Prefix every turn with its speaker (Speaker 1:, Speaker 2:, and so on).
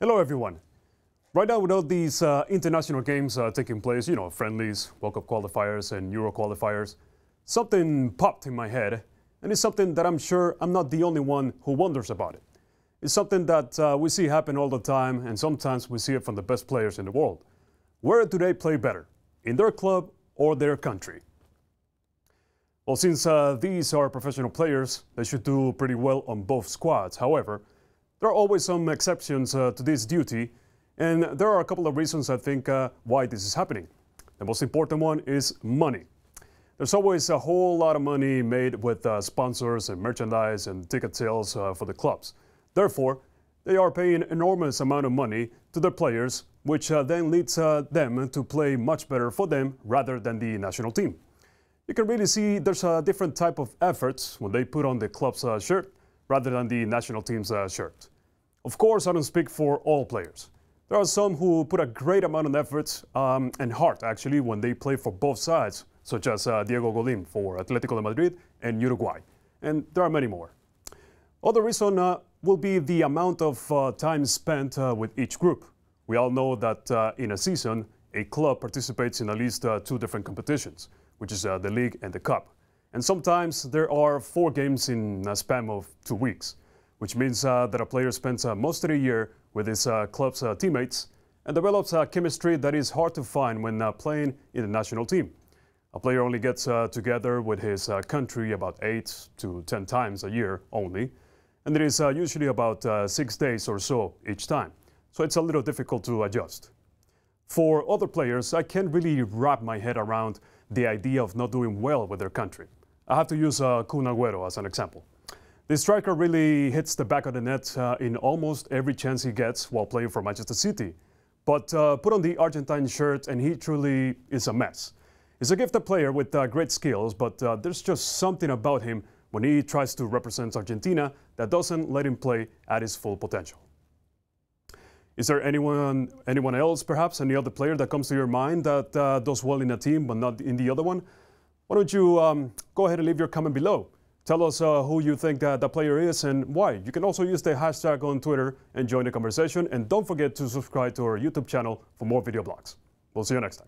Speaker 1: Hello everyone. Right now, with all these international games taking place, friendlies, World Cup qualifiers and Euro qualifiers, something popped in my head, and it's something that I'm sure I'm not the only one who wonders about it. It's something that we see happen all the time, and sometimes we see it from the best players in the world. Where do they play better? In their club or their country? Well, since these are professional players, they should do pretty well on both squads. However, there are always some exceptions to this duty, and there are a couple of reasons I think why this is happening. The most important one is money. There's always a whole lot of money made with sponsors and merchandise and ticket sales for the clubs. Therefore, they are paying enormous amount of money to their players, which then leads them to play much better for them rather than the national team. You can really see there's a different type of efforts when they put on the club's shirt rather than the national team's shirt. Of course, I don't speak for all players. There are some who put a great amount of effort and heart, actually, when they play for both sides, such as Diego Godin for Atlético de Madrid and Uruguay. And there are many more. Other reason will be the amount of time spent with each group. We all know that in a season, a club participates in at least 2 different competitions, which is the league and the cup. And sometimes there are 4 games in a span of 2 weeks, which means that a player spends most of the year with his club's teammates and develops a chemistry that is hard to find when playing in the national team. A player only gets together with his country about 8 to 10 times a year only, and it is usually about 6 days or so each time. So it's a little difficult to adjust. For other players, I can't really wrap my head around the idea of not doing well with their country. I have to use Kun Agüero as an example. The striker really hits the back of the net in almost every chance he gets while playing for Manchester City. But put on the Argentine shirt and he truly is a mess. He's a gifted player with great skills, but there's just something about him when he tries to represent Argentina that doesn't let him play at his full potential. Is there anyone else, perhaps, any other player that comes to your mind that does well in a team but not in the other one? Why don't you go ahead and leave your comment below. Tell us who you think that player is and why. You can also use the hashtag on Twitter and join the conversation. And don't forget to subscribe to our YouTube channel for more video blogs. We'll see you next time.